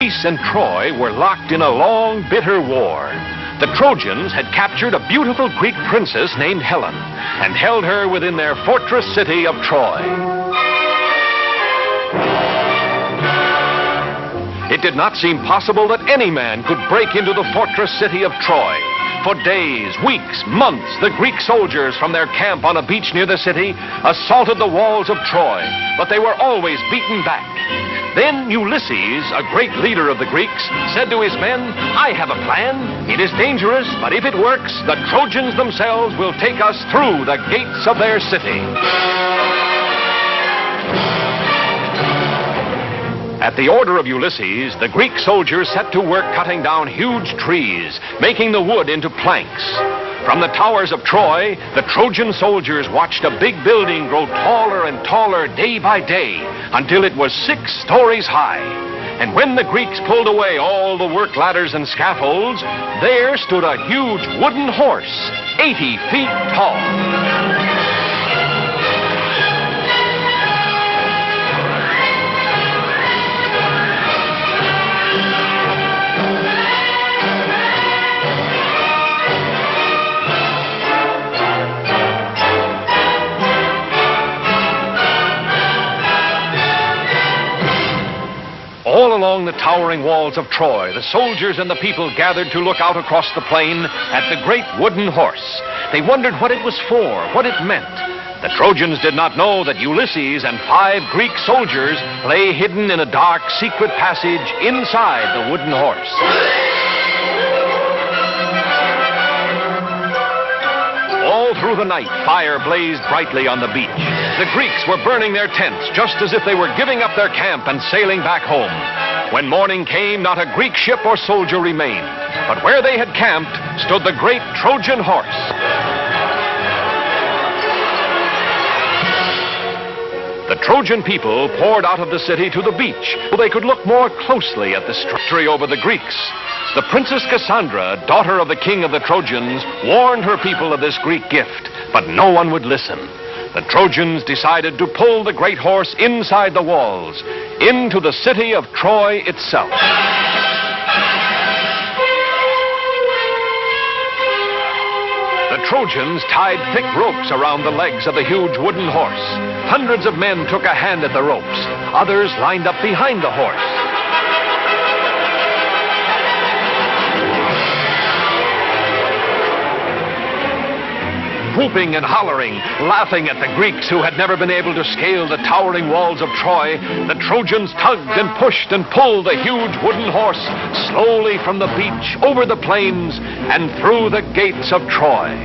Greece and Troy were locked in a long, bitter war. The Trojans had captured a beautiful Greek princess named Helen and held her within their fortress city of Troy. It did not seem possible that any man could break into the fortress city of Troy. For days, weeks, months, the Greek soldiers from their camp on a beach near the city assaulted the walls of Troy, but they were always beaten back. Then Ulysses, a great leader of the Greeks, said to his men, "I have a plan. It is dangerous, but if it works, the Trojans themselves will take us through the gates of their city." At the order of Ulysses, the Greek soldiers set to work cutting down huge trees, making the wood into planks. From the towers of Troy, the Trojan soldiers watched a big building grow taller and taller day by day until it was 6 stories high. And when the Greeks pulled away all the work ladders and scaffolds, there stood a huge wooden horse, 80 feet tall. All along the towering walls of Troy, the soldiers and the people gathered to look out across the plain at the great wooden horse. They wondered what it was for, what it meant. The Trojans did not know that Ulysses and 5 Greek soldiers lay hidden in a dark, secret passage inside the wooden horse. All through the night, fire blazed brightly on the beach. The Greeks were burning their tents just as if they were giving up their camp and sailing back home. When morning came, not a Greek ship or soldier remained. But where they had camped stood the great Trojan horse. The Trojan people poured out of the city to the beach so they could look more closely at the victory over the Greeks. The Princess Cassandra, daughter of the king of the Trojans, warned her people of this Greek gift, but no one would listen. The Trojans decided to pull the great horse inside the walls, into the city of Troy itself. The Trojans tied thick ropes around the legs of the huge wooden horse. Hundreds of men took a hand at the ropes. Others lined up behind the horse. Whooping and hollering, laughing at the Greeks who had never been able to scale the towering walls of Troy, the Trojans tugged and pushed and pulled the huge wooden horse slowly from the beach, over the plains, and through the gates of Troy.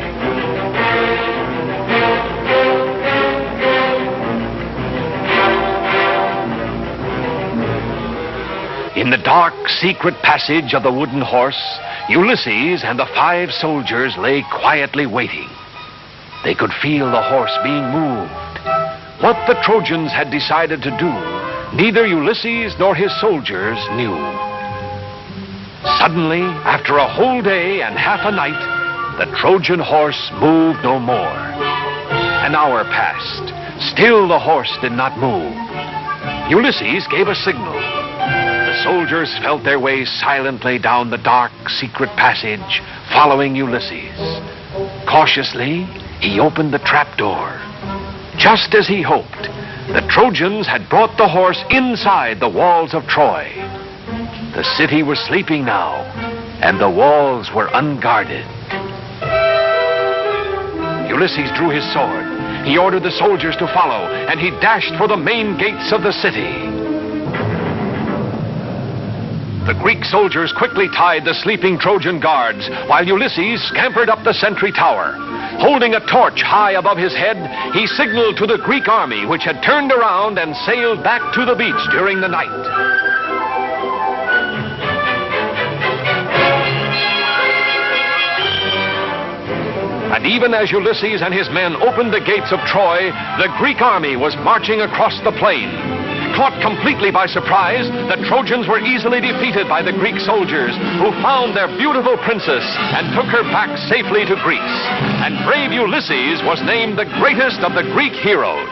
In the dark, secret passage of the wooden horse, Ulysses and the 5 soldiers lay quietly waiting. They could feel the horse being moved. What the Trojans had decided to do, neither Ulysses nor his soldiers knew. Suddenly, after a whole day and half a night, the Trojan horse moved no more. An hour passed. Still the horse did not move. Ulysses gave a signal. The soldiers felt their way silently down the dark, secret passage, following Ulysses. Cautiously, he opened the trapdoor. Just as he hoped, the Trojans had brought the horse inside the walls of Troy. The city was sleeping now, and the walls were unguarded. Ulysses drew his sword. He ordered the soldiers to follow, and he dashed for the main gates of the city. The Greek soldiers quickly tied the sleeping Trojan guards, while Ulysses scampered up the sentry tower. Holding a torch high above his head, he signaled to the Greek army, which had turned around and sailed back to the beach during the night. And even as Ulysses and his men opened the gates of Troy, the Greek army was marching across the plain. Caught completely by surprise, the Trojans were easily defeated by the Greek soldiers, who found their beautiful princess and took her back safely to Greece. And brave Ulysses was named the greatest of the Greek heroes.